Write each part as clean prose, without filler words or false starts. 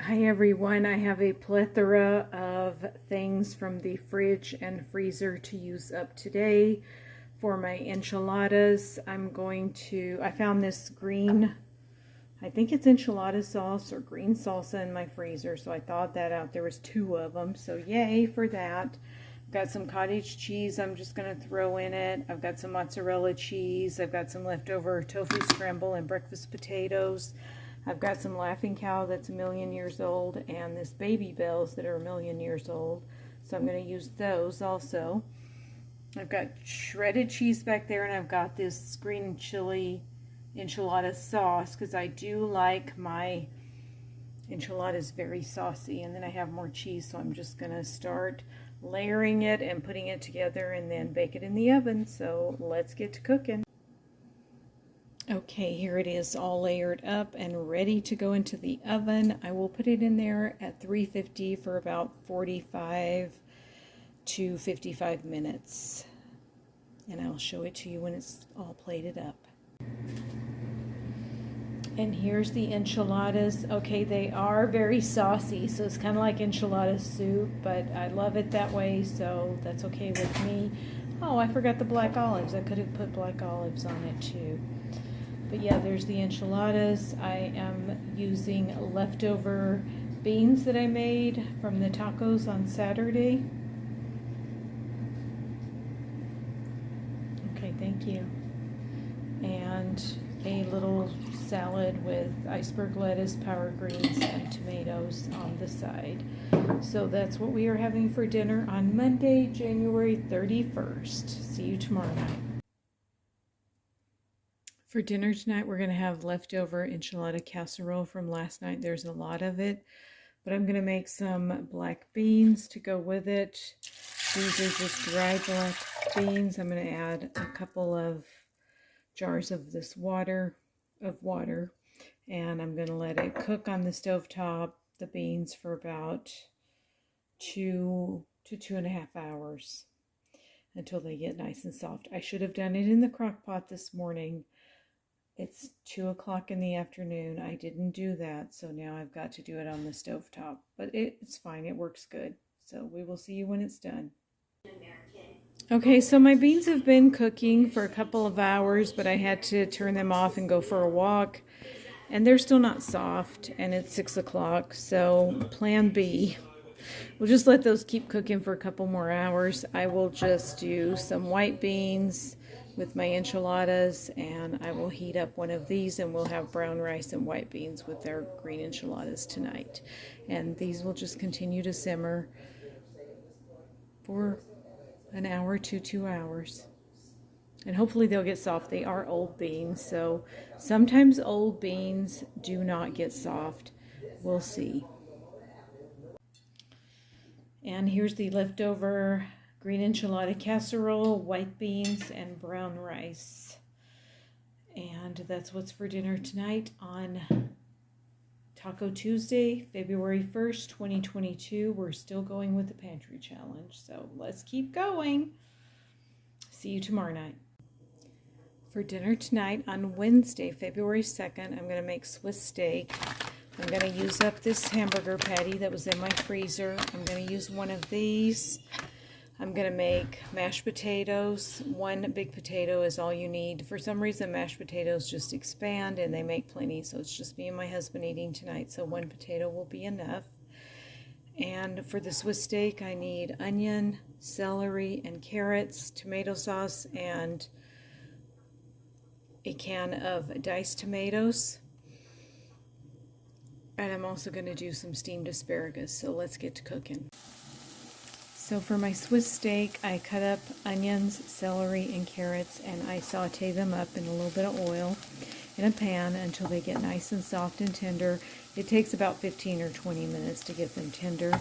Hi everyone, I have a plethora of things from the fridge and freezer to use up today for my enchiladas. I found this green, I think it's enchilada sauce or green salsa in my freezer, so I thawed that out. There was 2 of them, so yay for that. Got some cottage cheese I'm just going to throw in it. I've got some mozzarella cheese. I've got some leftover tofu scramble and breakfast potatoes. I've got some Laughing Cow that's 1,000,000 years old, and this Baby Bells that are 1,000,000 years old. So I'm going to use those also. I've got shredded cheese back there, and I've got this green chili enchilada sauce because I do like my enchiladas very saucy. And then I have more cheese, so I'm just going to start layering it and putting it together and then bake it in the oven. So let's get to cooking. Okay, here it is all layered up and ready to go into the oven. I will put it in there at 350 for about 45 to 55 minutes. And I'll show it to you when it's all plated up. And here's the enchiladas. Okay, they are very saucy, so it's kind of like enchilada soup, but I love it that way, so that's okay with me. Oh, I forgot the black olives. I could have put black olives on it too. But yeah, there's the enchiladas. I am using leftover beans that I made from the tacos on Saturday. Okay, thank you. And a little salad with iceberg lettuce, power greens, and tomatoes on the side. So that's what we are having for dinner on Monday, January 31st. See you tomorrow night. For dinner tonight, we're going to have leftover enchilada casserole from last night. There's a lot of it, but I'm going to make some black beans to go with it. These are just dried black beans. I'm going to add a couple of jars of this water, and I'm going to let it cook on the stovetop, the beans, for about 2 to 2.5 hours until they get nice and soft. I should have done it in the crock pot this morning. It's 2 o'clock in the afternoon. I didn't do that, so now I've got to do it on the stovetop. But it's fine. It works good. So we will see you when it's done. Okay, so my beans have been cooking for a couple of hours, but I had to turn them off and go for a walk. And they're still not soft, and it's 6 o'clock, so plan B. We'll just let those keep cooking for a couple more hours. I will just do some white beans with my enchiladas, and I will heat up one of these, and we'll have brown rice and white beans with our green enchiladas tonight. And these will just continue to simmer for an hour to 2 hours. And hopefully they'll get soft. They are old beans, so sometimes old beans do not get soft. We'll see. And here's the leftover green enchilada casserole, white beans, and brown rice. And that's what's for dinner tonight on Taco Tuesday, February 1st, 2022. We're still going with the Pantry Challenge, so let's keep going. See you tomorrow night. For dinner tonight on Wednesday, February 2nd, I'm going to make Swiss steak. I'm going to use up this hamburger patty that was in my freezer. I'm going to use one of these. I'm going to make mashed potatoes. 1 big potato is all you need. For some reason, mashed potatoes just expand and they make plenty, so it's just me and my husband eating tonight, so 1 potato will be enough. And for the Swiss steak, I need onion, celery, and carrots, tomato sauce, and a can of diced tomatoes. And I'm also going to do some steamed asparagus, so let's get to cooking. So for my Swiss steak, I cut up onions, celery, and carrots, and I saute them up in a little bit of oil in a pan until they get nice and soft and tender. It takes about 15 or 20 minutes to get them tender.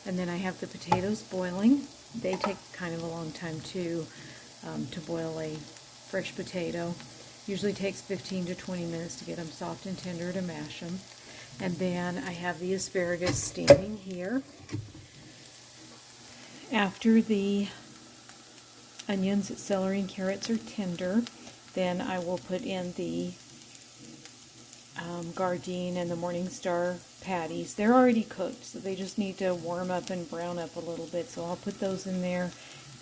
And then I have the potatoes boiling. They take kind of a long time too to boil a fresh potato. Usually takes 15 to 20 minutes to get them soft and tender to mash them. And then I have the asparagus steaming here. After the onions, celery, and carrots are tender, then I will put in the Gardein and the Morningstar patties. They're already cooked, so they just need to warm up and brown up a little bit. So I'll put those in there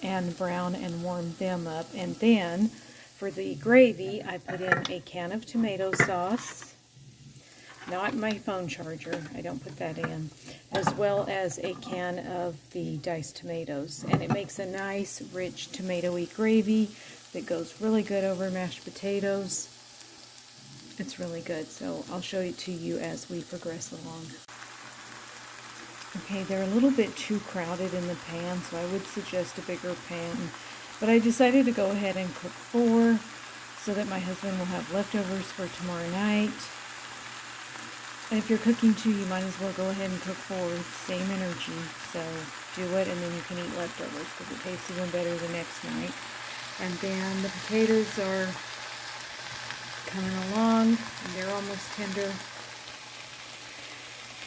and brown and warm them up. And then for the gravy, I put in a can of tomato sauce, not my phone charger, I don't put that in, as well as a can of the diced tomatoes. And it makes a nice, rich, tomatoey gravy that goes really good over mashed potatoes. It's really good, so I'll show it to you as we progress along. Okay, they're a little bit too crowded in the pan, so I would suggest a bigger pan. But I decided to go ahead and cook 4 so that my husband will have leftovers for tomorrow night. And if you're cooking 2, you might as well go ahead and cook 4 with the same energy. So do it, and then you can eat leftovers because it tastes even better the next night. And then the potatoes are coming along, and they're almost tender.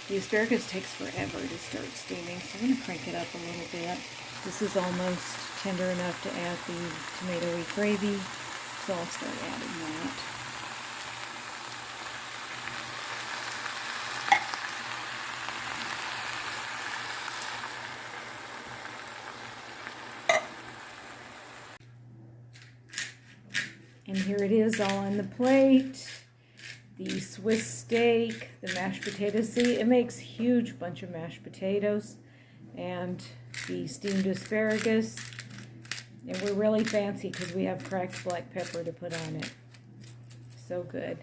The asparagus takes forever to start steaming, so I'm going to crank it up a little bit. This is almost tender enough to add the tomatoey gravy, so I'll start adding that. And here it is all on the plate. The Swiss steak, the mashed potatoes. See, it makes a huge bunch of mashed potatoes. And the steamed asparagus. And we're really fancy because we have cracked black pepper to put on it. So good.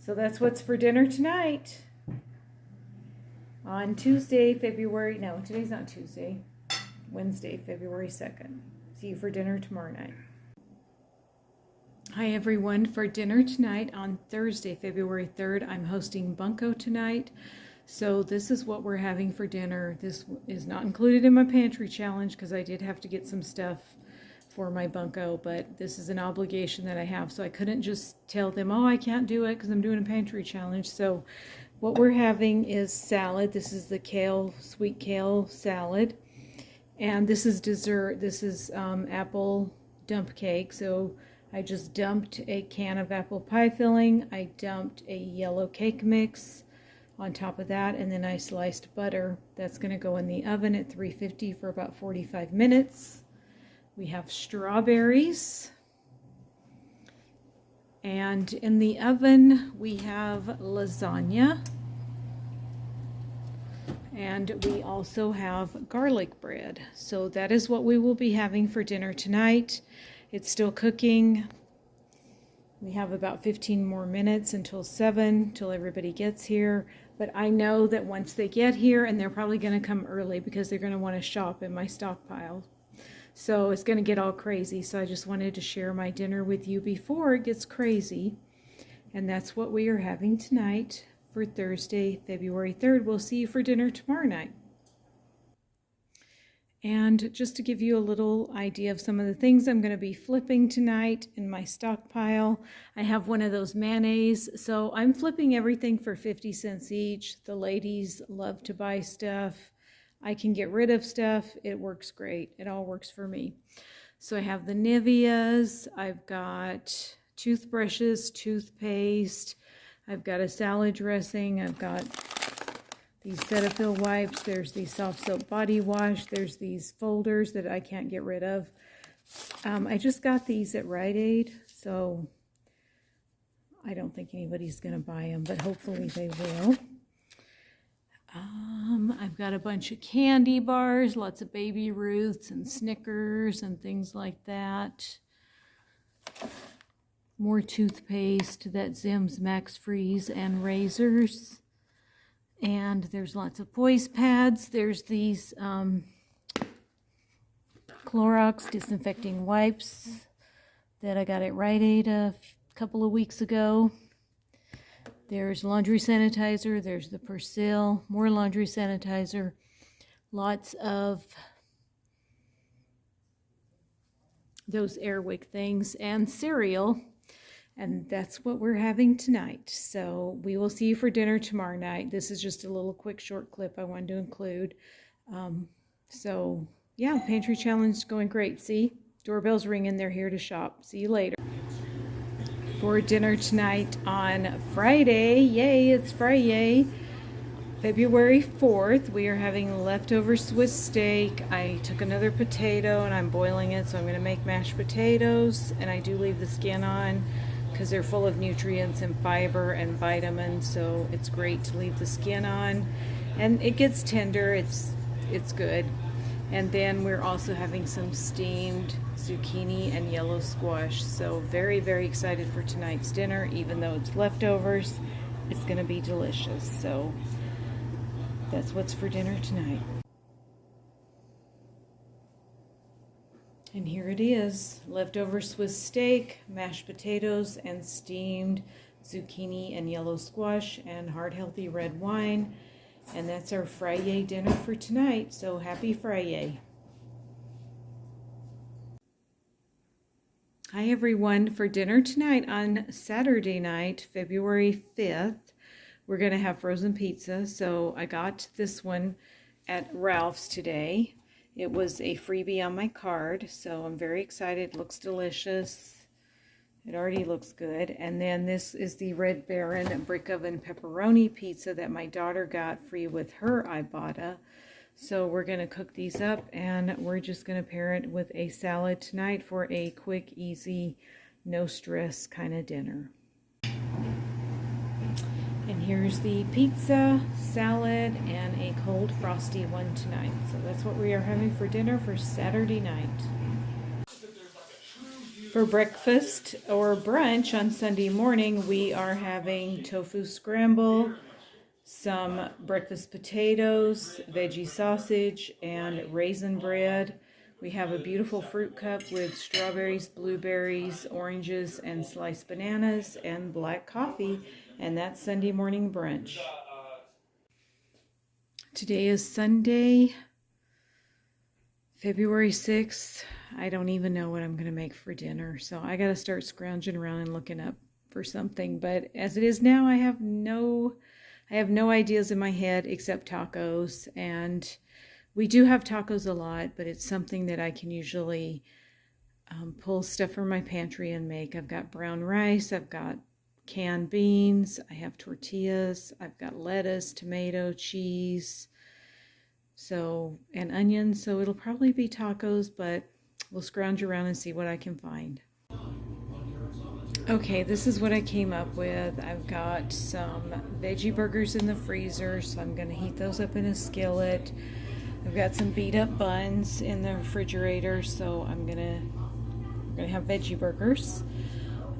So that's what's for dinner tonight. On Tuesday, today's not Tuesday. Wednesday, February 2nd. See you for dinner tomorrow night. Hi everyone, for dinner tonight on Thursday, February 3rd, I'm hosting Bunko tonight. So this is what we're having for dinner. This is not included in my pantry challenge because I did have to get some stuff for my Bunko, but this is an obligation that I have. So I couldn't just tell them, oh, I can't do it because I'm doing a pantry challenge. So what we're having is salad. This is the sweet kale salad. And this is dessert. This is apple dump cake. So I just dumped a can of apple pie filling. I dumped a yellow cake mix on top of that, and then I sliced butter. That's going to go in the oven at 350 for about 45 minutes. We have strawberries. And in the oven, we have lasagna. And we also have garlic bread. So that is what we will be having for dinner tonight. It's still cooking. We have about 15 more minutes until 7, till everybody gets here. But I know that once they get here, and they're probably going to come early because they're going to want to shop in my stockpile. So it's going to get all crazy. So I just wanted to share my dinner with you before it gets crazy. And that's what we are having tonight for Thursday, February 3rd. We'll see you for dinner tomorrow night. And just to give you a little idea of some of the things I'm going to be flipping tonight in my stockpile, I have one of those mayonnaise. So I'm flipping everything for 50 cents each. The ladies love to buy stuff. I can get rid of stuff. It works great. It all works for me. So I have the Niveas. I've got toothbrushes, toothpaste. I've got a salad dressing. I've got these Cetaphil wipes, there's the soft soap body wash, there's these folders that I can't get rid of. I just got these at Rite Aid, so I don't think anybody's going to buy them, but hopefully they will. I've got a bunch of candy bars, lots of Baby Ruths and Snickers and things like that. More toothpaste, that Zim's Max Freeze, and razors. And there's lots of poise pads. There's these Clorox disinfecting wipes that I got at Rite Aid a couple of weeks ago. There's laundry sanitizer. There's the Persil. More laundry sanitizer. Lots of those Airwick things and cereal. And that's what we're having tonight. So we will see you for dinner tomorrow night. This is just a little quick short clip I wanted to include. So yeah, pantry challenge is going great. See, doorbell's ringing. They're here to shop. See you later. For dinner tonight on Friday, yay, it's Friday, February 4th, we are having leftover Swiss steak. I took another potato and I'm boiling it, so I'm going to make mashed potatoes, and I do leave the skin on because they're full of nutrients and fiber and vitamins, so it's great to leave the skin on, and it gets tender. It's good. And then we're also having some steamed zucchini and yellow squash. So very, very excited for tonight's dinner. Even though it's leftovers, it's going to be delicious. So that's what's for dinner tonight. And here it is, leftover Swiss steak, mashed potatoes, and steamed zucchini and yellow squash, and heart healthy red wine. And that's our Friday dinner for tonight, so happy Friday. Hi everyone, for dinner tonight on Saturday night, February 5th, we're going to have frozen pizza. So I got this one at Ralph's today. It was a freebie on my card, so I'm very excited. It looks delicious. It already looks good. And then this is the Red Baron brick oven pepperoni pizza that my daughter got free with her Ibotta. So we're going to cook these up, and we're just going to pair it with a salad tonight for a quick, easy, no stress kind of dinner. And here's the pizza, salad, and a cold frosty one tonight. So that's what we are having for dinner for Saturday night. For breakfast or brunch on Sunday morning, we are having tofu scramble, some breakfast potatoes, veggie sausage, and raisin bread. We have a beautiful fruit cup with strawberries, blueberries, oranges, and sliced bananas, and black coffee, and that's Sunday morning brunch. Today is Sunday, February 6th. I don't even know what I'm going to make for dinner, so I got to start scrounging around and looking up for something. But as it is now, I have no ideas in my head except tacos, and we do have tacos a lot, but it's something that I can usually pull stuff from my pantry and make. I've got brown rice, I've got canned beans, I have tortillas, I've got lettuce, tomato, cheese, and onions, so it'll probably be tacos, but we'll scrounge around and see what I can find. Okay, this is what I came up with. I've got some veggie burgers in the freezer, so I'm going to heat those up in a skillet. I've got some beat up buns in the refrigerator, so we're gonna have veggie burgers.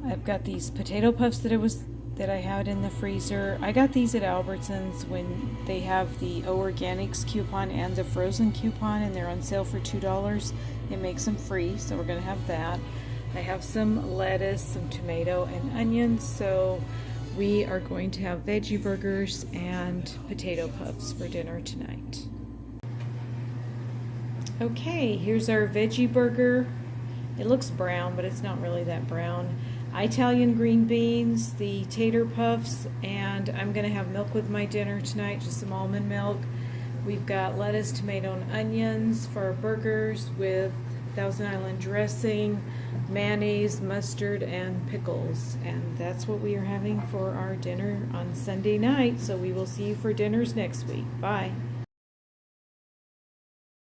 I've got these potato puffs that I had in the freezer. I got these at Albertsons when they have the O Organics coupon and the frozen coupon, and they're on sale for $2. It makes them free, so we're gonna have that. I have some lettuce, some tomato, and onions, so we are going to have veggie burgers and potato puffs for dinner tonight. Okay, here's our veggie burger. It looks brown, but it's not really that brown. Italian green beans, the tater puffs, and I'm going to have milk with my dinner tonight, just some almond milk. We've got lettuce, tomato, and onions for our burgers with Thousand Island dressing, mayonnaise, mustard, and pickles. And that's what we are having for our dinner on Sunday night. So we will see you for dinners next week. Bye.